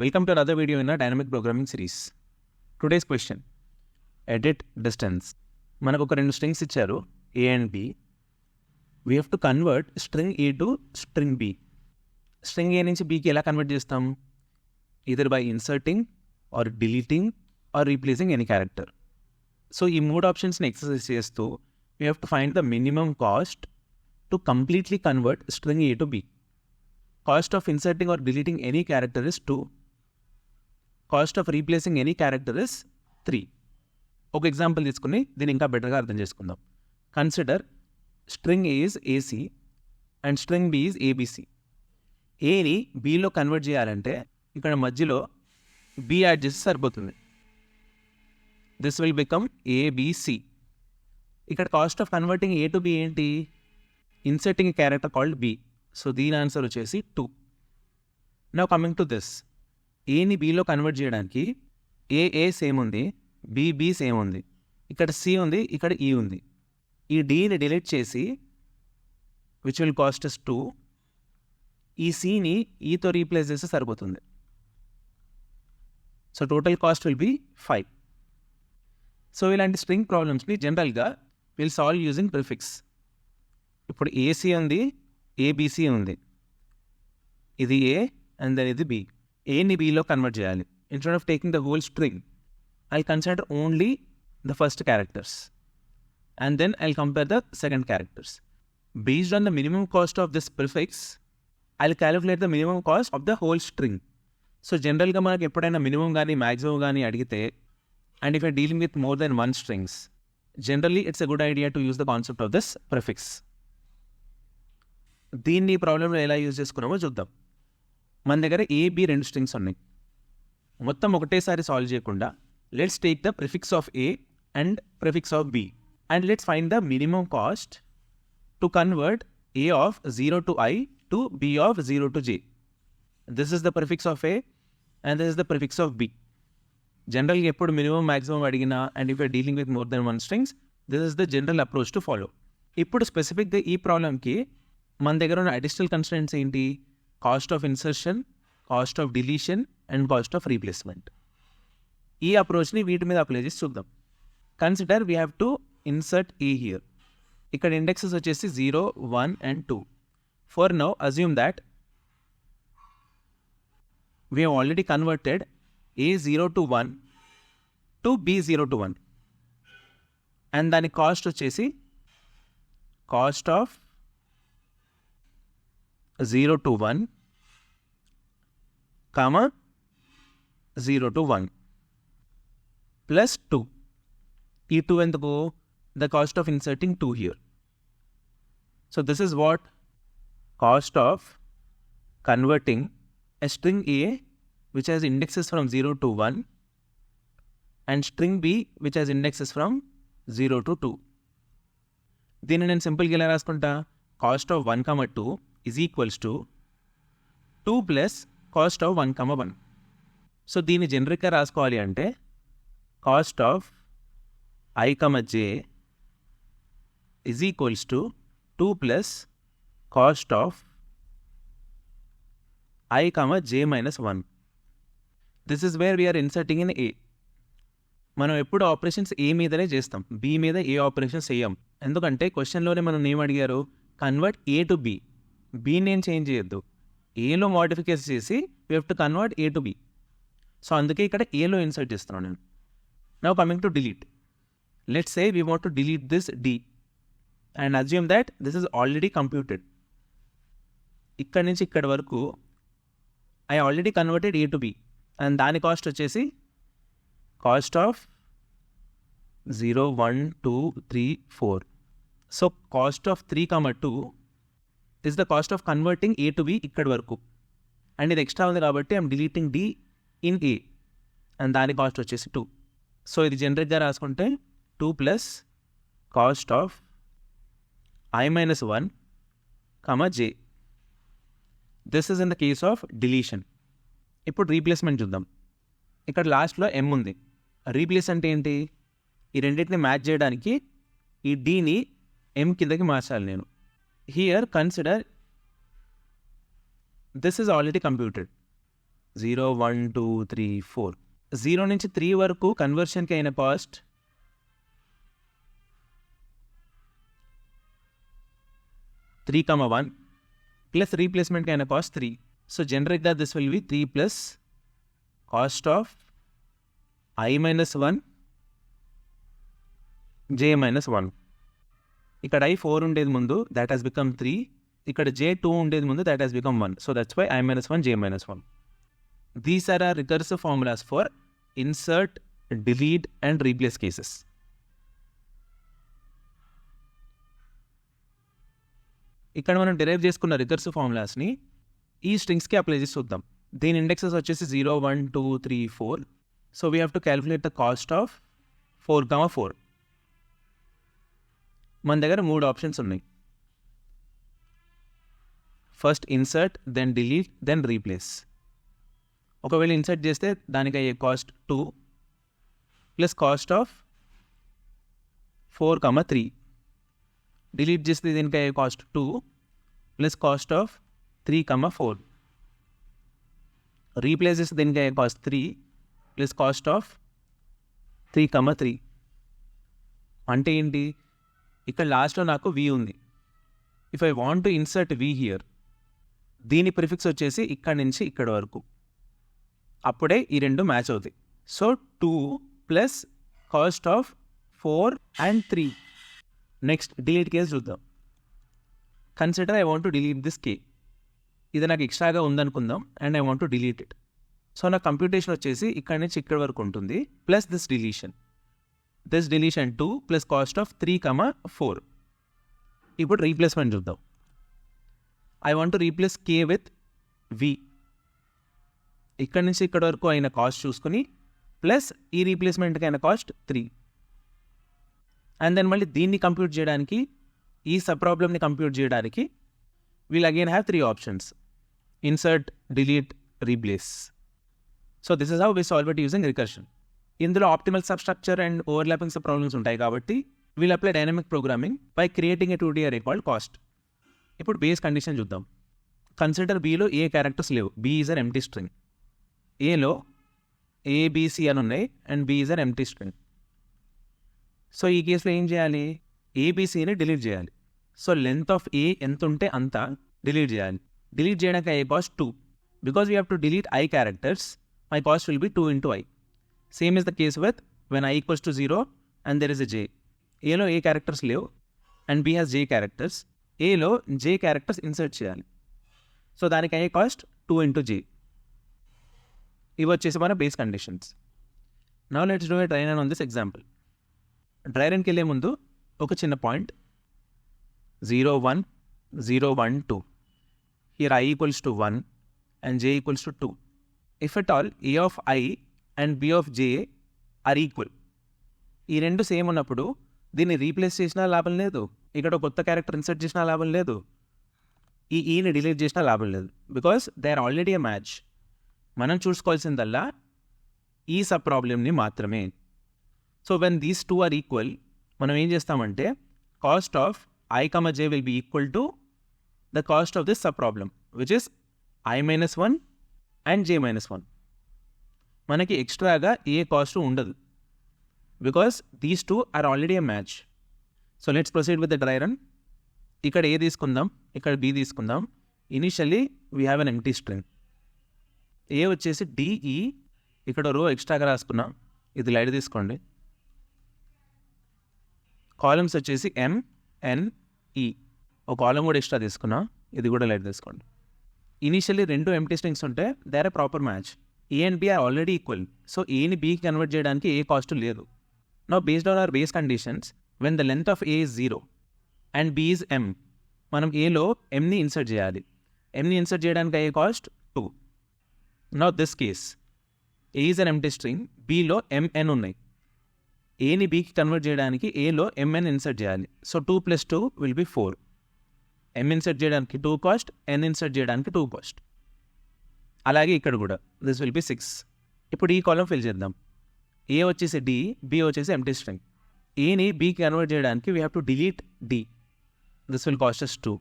Welcome to another video in our dynamic programming series. Today's question, edit distance. మనకు ఒక రెండు strings ఇచ్చారు A and B. We have to convert string A to string B. String A నుంచి Bకి ఎలా convert చేస్తాం? Either by inserting or deleting or replacing any character. So ఈ మూడు ఆప్షన్స్ని exercise చేస్తూ we have to find the minimum cost to completely convert string A to B. Cost of inserting or deleting any character is 2. Cost of replacing any character is 3. ఒక example తీసుకుని దీన్ని ఇంకా బెటర్గా అర్థం చేసుకుందాం. Consider string A is AC and string B is ABC. ఏని బీలో convert చేయాలంటే ఇక్కడ మధ్యలో B యాడ్ చేస్తే సరిపోతుంది. This will become ABC. ఇక్కడ cost of converting A to B ఏంటి? ఇన్సర్టింగ్ ఏ క్యారెక్టర్ కాల్డ్ B. సో దీని ఆన్సర్ వచ్చేసి 2. నౌ కమింగ్ టు దిస్, ఏని బీలో కన్వర్ట్ చేయడానికి ఏ సేమ్ ఉంది, బి సేమ్ ఉంది, ఇక్కడ సి ఉంది, ఇక్కడ ఈ ఉంది. ఈ డీని డిలీట్ చేసి విచ్ విల్ కాస్ట్ us 2, ఈ సిని ఈతో రీప్లేస్ చేస్తే సరిపోతుంది. So total cost will be 5. So ఇలాంటి స్ట్రింగ్ ప్రాబ్లమ్స్ని జనరల్గా విల్ సాల్వ్ యూజింగ్ ప్రిఫిక్స్. ఇప్పుడు ఏసీ ఉంది, ఏబిసి ఉంది, ఇది ఏ అండ్ దెన్ ఇది బి. ఏని బీలో కన్వర్ట్ చేయాలి. Instead of taking the whole string I'll consider only the first characters and then I'll compare the second characters. Based on the minimum cost of this prefix, I'll calculate the minimum cost of the whole string. So generally మనకు ఎప్పుడైనా minimum కానీ maximum కానీ అడిగితే and if you're dealing with more than one strings, generally it's a good idea to use the concept of this prefix. దీన్ని ప్రాబ్లంలో ఎలా use చేసుకున్నామో చూద్దాం. మన దగ్గర A, B రెండు స్ట్రింగ్స్ ఉన్నాయి. మొత్తం ఒకటేసారి సాల్వ్ చేయకుండా let's take the prefix of A and prefix of B and let's find the minimum cost to convert A of 0 to I to B of 0 to J. This is the prefix of A and this is the prefix of B. Generally, ఎప్పుడు minimum maximum అడిగినా and if you're dealing with more than one strings, this is the general approach to follow. ఇప్పుడు స్పెసిఫిక్గా ఈ ప్రాబ్లంకి మన దగ్గర ఉన్న additional constraints ఏంటి? Cost of insertion, cost of deletion and cost of replacement. ఈ అప్రోచ్ని వీటి మీద అప్లై చేసి చూద్దాం. Consider we have to insert A here. ఇక్కడ ఇండెక్సెస్ వచ్చేసి 0, 1 and 2. For now assume that we have already converted A0 to 1 to B0 to 1 and దాని cost వచ్చేసి cost of 0 to 1 comma 0 to 1 plus 2. ఈ 2 ఎందుకు? The cost of inserting 2 here. So this is what cost of converting a string A which has indexes from 0 to 1 and string B which has indexes from 0 to 2. దీన్ని నేను సింపుల్గా ఎలా రాసుకుంటా? Cost of 1, 2 is equals to 2 plus cost of 1, 1. So దీన్ని జనరిక్గా రాసుకోవాలి అంటే cost of I, J is equals to 2 plus cost of I, J minus 1. This is where we are inserting in A. మనం ఎప్పుడు ఆపరేషన్స్ A మీదనే చేస్తాం, B మీద ఏ operations చేయం. ఎందుకంటే క్వశ్చన్లోనే మనం ఏం అడిగారు? Convert A to B. B నేను చేంజ్ చేయొద్దు, ఏలో మోడిఫికేషన్ చేసి we have to convert A to B. So అందుకే ఇక్కడ ఏలో ఇన్సర్ట్ చేస్తున్నాను నేను. Now coming to delete. Let's say we want to delete this D and assume that this is already computed. ఇక్కడ నుంచి ఇక్కడ వరకు I already converted A to B and దాని కాస్ట్ వచ్చేసి cost of 0, 1, 2, 3, 4. So cost of 3, 2 is the cost of converting A to B ఇక్కడ వరకు and ఇది extra ఉంది కాబట్టి I'm deleting D in A and దాని కాస్ట్ వచ్చేసి 2. సో ఇది జనరేట్గా రాసుకుంటే 2 plus cost of I minus 1, J. This is in the case of deletion. ఇప్పుడు రీప్లేస్మెంట్ చూద్దాం. ఇక్కడ లాస్ట్లో M ఉంది. రీప్లేస్ అంటే ఏంటి? ఈ రెండింటిని మ్యాచ్ చేయడానికి ఈ డీని M కిందకి మార్చాలి నేను. Here consider this is already computed. 0 1 2 3 4. 0 నుంచి 3 వరకు కన్వర్షన్కి అయిన కాస్ట్ 3, 1 ప్లస్ రీప్లేస్మెంట్కి అయిన కాస్ట్ 3. సో జనరల్గా this will be 3 plus cost of I minus 1 J minus 1. ఇక్కడ I 4 ఉండేది ముందు, that has become 3. ఇక్కడ J 2 ఉండేది ముందు, that has become 1. So that's why I minus 1 J minus 1. These are our recursive formulas for insert, delete and replace cases. ఇక్కడ మనం derive చేసుకున్న recursive ఫార్ములాస్ని ఈ స్ట్రింగ్స్కి అప్లై చేసి చూద్దాం. దీని ఇండెక్సెస్ వచ్చేసి 0 1 2 3 4. So we have to calculate the cost of 4, 4. మన దగ్గర 3 ఆప్షన్స్ ఉన్నాయి. First insert, then delete, then replace. ఒకవేళ ఇన్సర్ట్ చేస్తే దానికి అయ్యే cost 2 plus cost of 4, 3. Delete చేస్తే దీనికి అయ్యే cost 2 plus cost of 3, 4. Replace చేస్తే దీనికి అయ్యే కాస్ట్ 3 ప్లస్ కాస్ట్ ఆఫ్ 3, 3. అంటే ఏంటి, ఇక్కడ లాస్ట్లో నాకు V ఉంది. If I want to insert V here, దీని ప్రిఫిక్స్ వచ్చేసి ఇక్కడ నుంచి ఇక్కడ వరకు, అప్పుడే ఈ రెండు మ్యాచ్ అవుతాయి. So 2 plus cost of 4 and 3. Next delete case చూద్దాం. Consider I want to delete this K. ఇది నాకు ఎక్స్ట్రాగా ఉందనుకుందాం and I want to delete it. So నా కంప్యూటేషన్ వచ్చేసి ఇక్కడ నుంచి ఇక్కడ వరకు ఉంటుంది plus this deletion 2 plus cost of 3, 4. ఇప్పుడు రీప్లేస్మెంట్ చూద్దాం. I want to replace K with V. ఇక్కడ నుంచి ఇక్కడ వరకు అయిన కాస్ట్ చూసుకుని ప్లస్ ఈ రీప్లేస్మెంట్కి అయిన కాస్ట్ 3. అండ్ దెన్ మళ్ళీ దీన్ని కంప్యూట్ చేయడానికి, ఈ సబ్ ప్రాబ్లమ్ని కంప్యూట్ చేయడానికి we'll again have 3 options: insert, delete, replace. So this is how we solve it using recursion. ఇందులో optimal substructure and overlapping subproblems ఉంటాయి కాబట్టి we'll apply dynamic programming by creating a 2D array called cost. ఇప్పుడు base condition చూద్దాం. Consider బీలో ఏ characters లేవు. B is an empty string. ఏలో ABC అని ఉన్నాయి and B is an empty string. So ఈ కేసులో ఏం చేయాలి, ఏబిసిని డిలీట్ చేయాలి. సో లెంత్ ఆఫ్ ఏ ఎంత ఉంటే అంత డిలీట్ చేయాలి. డిలీట్ చేయడానికి అయ్యే cost 2. Because we have to delete I characters, my cost will be 2 into I. Same is the case with when I equals to 0 and there is a J. A లో A characters లేవు and B has J characters. A లో J characters insert చేయాలి. So దానికి అయ్యే cost 2 into J. ఇవి వచ్చేసి మన base conditions. Now let's do a dry run on this example. Dry రన్కి వెళ్ళే ముందు ఒక చిన్న point 0 1 0 1 2. Here I equals to 1 and J equals to 2. If at all A of I and B of J are equal, ఈ రెండు same ఉన్నప్పుడు దీన్ని replace చేసినా లాభం లేదు, ఇక్కడ కొత్త క్యారెక్టర్ ఇన్సర్ట్ చేసినా లాభం లేదు, ఈ ఈని డిలీట్ చేసినా లాభం లేదు. Because they are already a match. మనం చూసుకోవాల్సిందల్లా ఈ సబ్ ప్రాబ్లమ్ని మాత్రమే. So when these 2 are equal, మనం ఏం చేస్తామంటే cost of I, J will be equal to the cost of this sub problem which is I minus 1 and J minus 1. మనకి ఎక్స్ట్రాగా ఏ కాస్ట్ ఉండదు because these 2 are already a match. So let's proceed with the dry run. ఇక్కడ A తీసుకుందాం, ఇక్కడ B తీసుకుందాం. Initially we have an empty string. A వచ్చేసి DE, ఇక్కడ రో ఎక్స్ట్రాగా రాసుకున్నాం, ఇది లైట్ తీసుకోండి. కాలమ్స్ వచ్చేసి ఎంఎన్ఈ, ఒక కాలం కూడా ఎక్స్ట్రా తీసుకున్నాం, ఇది కూడా లైట్ తీసుకోండి. ఇనిషియల్లీ 2 ఎంప్టీ స్ట్రింగ్స్ ఉంటే they are a proper match. A and B are already equal. So ఏని బీకి కన్వర్ట్ చేయడానికి ఏ కాస్ట్ లేదు. Now based on our base conditions, when the length of A is 0 and B is M, మనం ఏలో ఎంని insert చేయాలి. ఎంని ఇన్సర్ట్ చేయడానికి అయ్యే cost 2. Now this case A is an empty string, బిలో ఎంఎన్ ఉన్నాయి. ఏని బీకి కన్వర్ట్ చేయడానికి ఏలో ఎంఎన్ ఇన్సర్ట్ చేయాలి. So 2 + 2 will be 4. M insert చేయడానికి 2 కాస్ట్, ఎన్ ఇన్సర్ట్ చేయడానికి 2 కాస్ట్. అలాగే ఇక్కడ కూడా దిస్ విల్ బి 6. ఇప్పుడు ఈ కాలం ఫిల్ చేద్దాం. ఏ వచ్చేసి డి, బి వచ్చేసి ఎంప్టీ స్ట్రింగ్. ఏని బీకి కన్వర్ట్ చేయడానికి we have to delete D. This will cost us 2.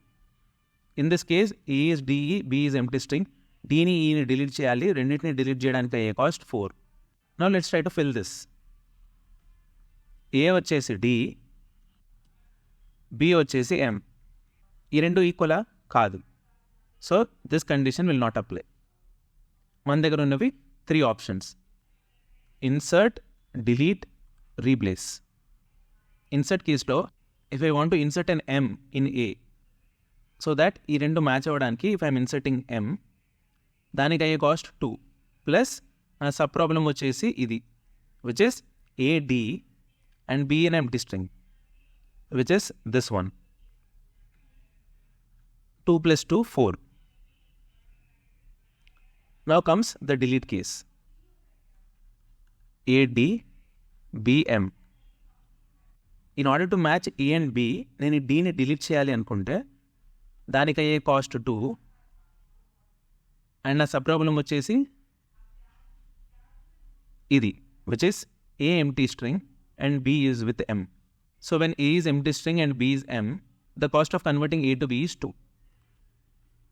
In this case A is DE, B is empty string, డీని ఈని డిలీట్ చేయాలి, రెండింటిని డిలీట్ చేయడానికి అయ్యే cost 4. Now let's try to fill this. A వచ్చేసి డి, బి వచ్చేసి M. ఈ రెండు ఈక్వలా? కాదు. So this condition will not apply. మన దగ్గర ఉన్నవి 3 options: insert, delete, replace. Insert కేసులో if I want to insert an M in a, so that ఈ రెండు మ్యాచ్ అవ్వడానికి ఇఫ్ ఐఎమ్ ఇన్సర్టింగ్ ఎం, దానికి అయ్యే కాస్ట్ 2 ప్లస్ నా సబ్ ప్రాబ్లం వచ్చేసి ఇది, which is A D and B an empty string, which is this one. 2 plus 2, 4. Now comes the delete case. AD, BM. In order to match A and B, నేను Dని delete చేయాలి అనుకుంటే దానికి అయ్యే cost 2 and నా sub problem వచ్చేసి ఇది, which is A empty string and B is with M. So when A is empty string and B is M, the cost of converting A to B is 2.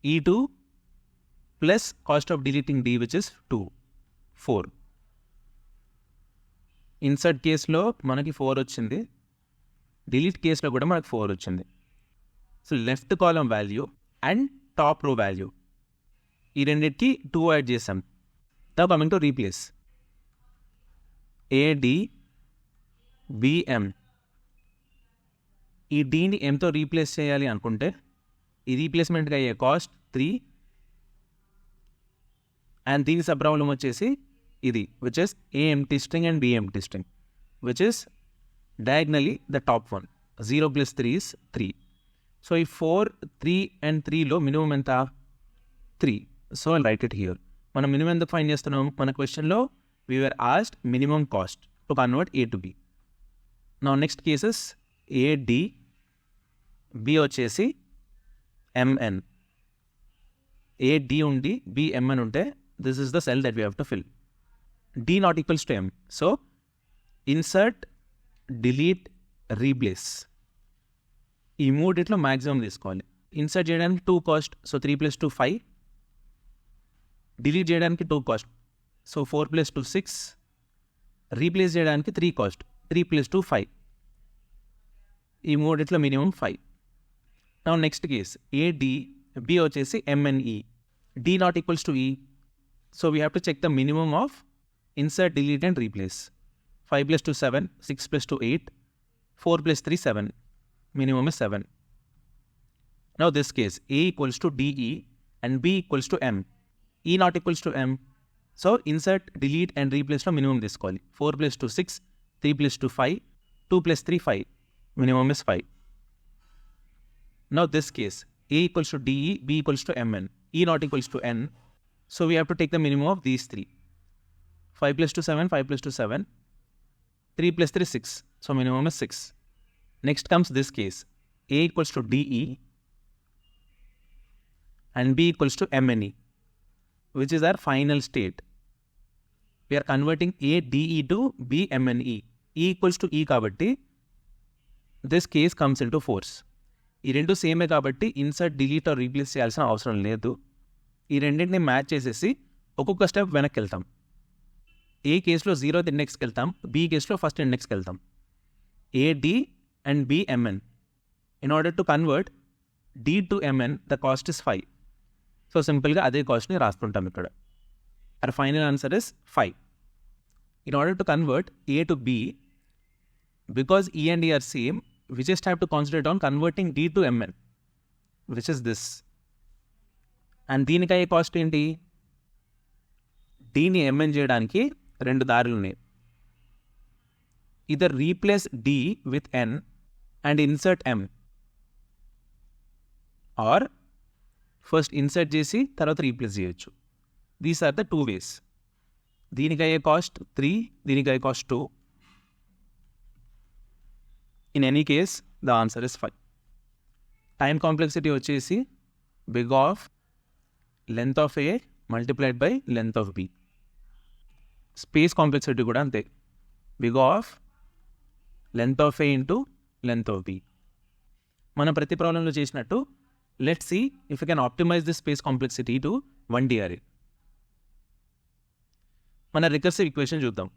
E2 plus cost of deleting D, which is 2, 4. Insert కేసులో మనకి 4 వచ్చింది, delete కేసులో కూడా మనకి 4 వచ్చింది. So left column value and top row value ఈ రెండింటికి 2 add చేసాం. The coming to replace. A D, B M. ఈ డీని ఎంతో రీప్లేస్ చేయాలి అనుకుంటే ఈ రీప్లేస్మెంట్కి అయ్యే కాస్ట్ 3 అండ్ దీని సబ్ ప్రాబ్లం వచ్చేసి ఇది, which is A empty string and B empty string, which is diagonally the top one. 0 plus 3 is 3. So ఈ 4, 3 అండ్ 3లో మినిమం ఎంత? 3. So I'll right it here. మనం మినిమం ఎందుకు ఫైండ్ చేస్తున్నాం? మన క్వశ్చన్లో we were asked minimum cost to convert A to B. Now next cases AD, B వచ్చేసి MN. AD ఉండి BMN ఉంటే this is the cell that we have to fill. D not equals to M. So insert, delete, replace. ఈ మూడిట్లో maximum తీసుకోవాలి. Insert చేయడానికి 2 cost, so 3 plus 2, 5. Delete చేయడానికి 2 cost, so 4 plus 2, 6. Replace చేయడానికి 3 cost, 3 plus 2, 5. ఈ మూడిట్లో minimum 5. నా next case A D, B వచ్చేసి M N E. D not equals to E, so we have to check the minimum of insert, delete and replace. 5 plus 2, 7. 6 plus 2, 8. 4 plus 3, 7. Minimum is 7. Now this case A equals to DE and B equals to M. E not equals to M. So insert, delete and replace లో minimum తీసుకోవాలి. 4 plus 2, 6. 3 plus 2, 5. 2 plus 3, 5. Minimum is 5. Now this case A equals to DE, B equals to MN. E not equals to N. So we have to take the minimum of these 3. 5 plus 2, 7. 5 plus 2, 7. 3 plus 3, 6. So minimum is 6. Next comes this case. A equals to DE and B equals to MNE, which is our final state. We are converting A DE to B MNE. E equals to E kabatti this case comes into force. ఈ రెండు సేమే కాబట్టి insert, delete are replace చేయాల్సిన అవసరం లేదు. ఈ రెండింటిని match చేసేసి ఒక్కొక్క స్టెప్ వెనక్కి వెళ్తాం. ఏ కేసులో 0th ఇండెక్స్కి వెళ్తాం, బి కేసులో ఫస్ట్ ఇండెక్స్కి వెళ్తాం. AD and BMN. In order to convert D to MN, the cost is 5. So సింపుల్గా అదే కాస్ట్ని రాసుకుంటాం ఇక్కడ. Our final answer is 5. In order to convert A to B, because E and E are same, we just have to concentrate on converting D to MN, which is this. And దీనికి అయ్యే cost ఏంటి? Dని MN చేయడానికి 2 దారులు ఉన్నాయి. Either replace D with N and insert M, or first insert చేసి తర్వాత replace చేయొచ్చు. These are the 2 ways. దీనికి అయ్యే కాస్ట్ 3, దీనికి అయ్యే cost 2. In any case the answer is 5. Time complexity వచ్చేసి big of length of A multiplied by length of B. Space complexity కూడా అంతే, big of length of A into length of B. మనం ప్రతి ప్రాబ్లంలో చేసినట్టు let's see if you can optimize this space complexity to 1 DRA. మన recursive equation చూద్దాం.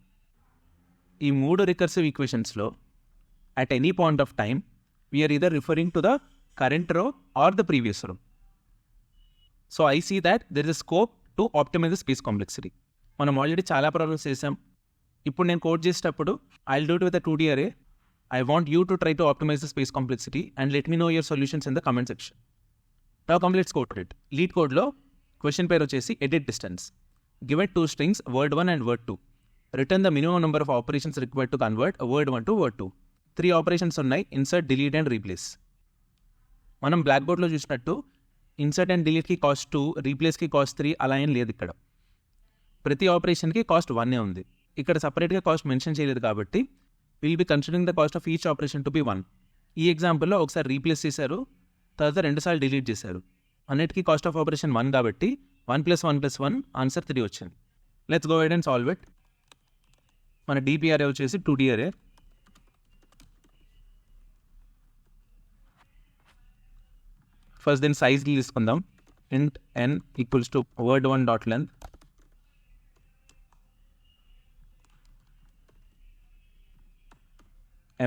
ఈ 3 recursive ఈక్వేషన్స్లో at any point of time we are either referring to the current row or the previous row. So I see that there is scope to optimize the space complexity. మనం already చాలా problems చేసాం. ఇప్పుడు నేను code చేసేటప్పుడు I will do it with the 2 DRA. I want you to try to optimize the space complexity and let me know your solutions in the comment section. Now come let's code it. Lead code lo question pair vachesi edit distance. Given 2 strings word 1 and word 2. Return the minimum number of operations required to convert word 1 to word 2. 3 operations unnai: insert, delete and replace. Manam blackboard lo chusnattu insert and delete ki cost 2, replace ki cost 3 ala em ledhu ikkada. Prati operation ki cost 1 e undi. Ikkada separate ga cost mention cheyaledu kabatti will be considering the cost of each operation to be 1. ఈ ఎగ్జాంపుల్లో ఒకసారి replace చేశారు, తర్వాత 2 సార్లు delete చేశారు. అన్నిటికీ cost of operation 1 కాబట్టి 1 + 1 + 1 answer 3 వచ్చింది. Let's go ahead and solve it. మన DPRA వచ్చేసి 2 DRA. ఫస్ట్ దీని సైజ్ తీసుకుందాం. int n equals to word1.length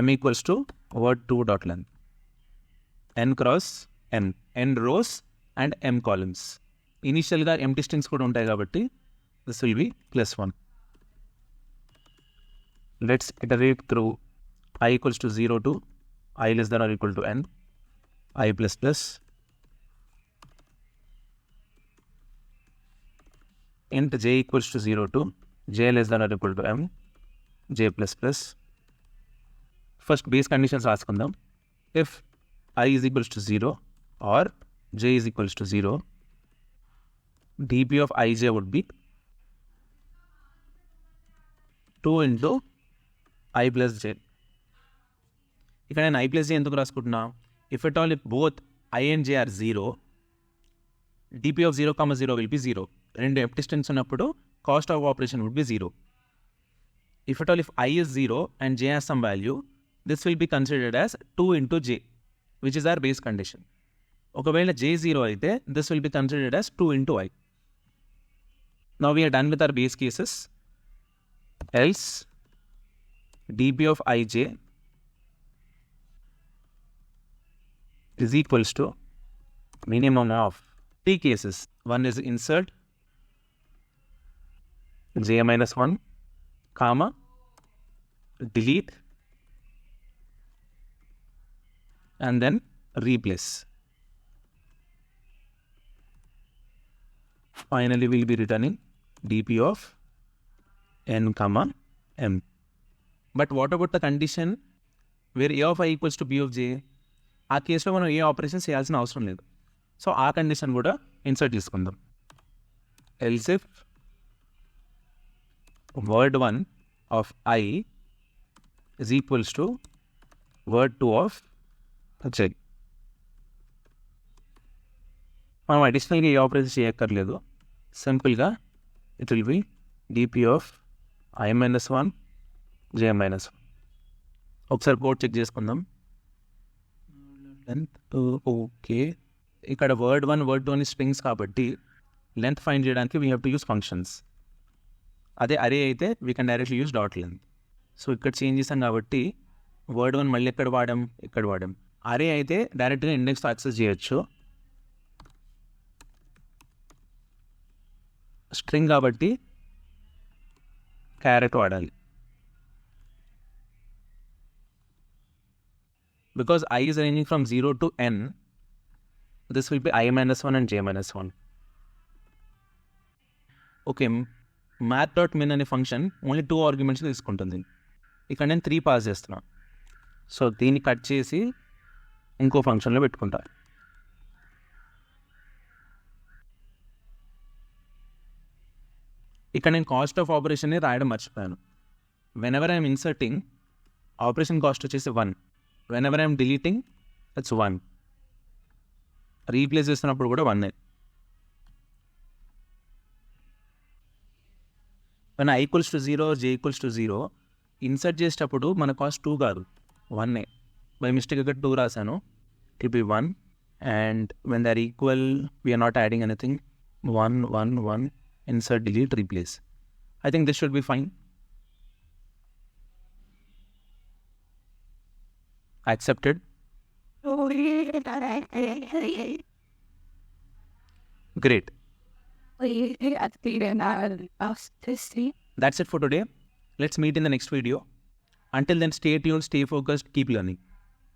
m equals to word2.length. n cross n rows and m columns. ఇనిషియల్గా empty strings కూడా ఉంటాయి కాబట్టి this will be +1. Let's iterate through i equals to 0 to i less than or equal to n, i plus plus, int j equals to 0 to j less than or equal to m, j plus plus. First base conditions రాసుకుందాం. If i is equals to 0 or j is equals to 0, dp of ij would be 2 into i plus j. ఇక్కడ నేను i plus j ఎందుకు రాసుకుంటున్నా? If at all if both i and j are 0, dp of 0, 0 will be 0. రెండు empty strings ఉన్నప్పుడు cost of operation would be 0. If at all if I is 0 and j has some value, this will be considered as 2 into j, which is our base condition. ఒకవేళ j 0 అయితే this will be considered as 2 into i. Now we are done with our base cases. Else dp of ij is equals to minimum of 3 cases. One is insert j minus 1, comma, delete, and then replace. Finally, we'll be returning dp of n comma m. But what about the condition where a of i equals to b of j? ఆ కేసులో మనం ఏ operation చేయాల్సిన అవసరం లేదు. So ఆ condition కూడా insert చేసుకుందాం. Else if word1 of i is equals to word2 of j. మనం అడిషనల్గా ఏ ఆపరేషన్ చేయక్కర్లేదు. సింపుల్గా it will be dp of i minus 1 j minus 1. ఒకసారి కోడ్ చెక్ చేసుకుందాం. Length okay. ఇక్కడ word1 word2 అని స్ట్రింగ్స్ కాబట్టి లెంత్ ఫైండ్ చేయడానికి we have to use functions. అదే అరే అయితే we can directly use dot length. So ఇక్కడ చేంజ్ చేసాం కాబట్టి word1 మళ్ళీ ఎక్కడ వాడాం. అరే అయితే డైరెక్ట్గా ఇండెక్స్తో యాక్సెస్ చేయొచ్చు. స్ట్రింగ్ కాబట్టి క్యారెట్ వాడాలి. Because I is ranging from 0 to n, this will be i minus 1 and j minus 1. Okay, math.min అనే ఫంక్షన్ ఓన్లీ 2 ఆర్గ్యుమెంట్స్ తీసుకుంటుంది. ఇక్కడ నేను 3 పాస్ చేస్తున్నా. సో దీన్ని కట్ చేసి ఇంకో ఫంక్షన్లో పెట్టుకుంటా. ఇక్కడ నేను కాస్ట్ ఆఫ్ ఆపరేషన్ని రాయడం మర్చిపోయాను. Whenever I'm inserting operation cost వచ్చేసి 1. whenever I am deleting, it's 1. Replace చేస్తున్నప్పుడు కూడా 1. when I equals to 0 or j equals to 0, insert చేసేటప్పుడు మన కాస్ట్ 2 కాదు 1. బై మిస్టేక్ ఇక్కడ 2 రాశాను. it will be 1. and when they are equal, we are not adding anything. 1, 1, 1, insert, delete, replace. I think this should be fine. Accepted. Great. That's it for today. Let's meet in the next video. Until then, stay tuned, stay focused, keep learning.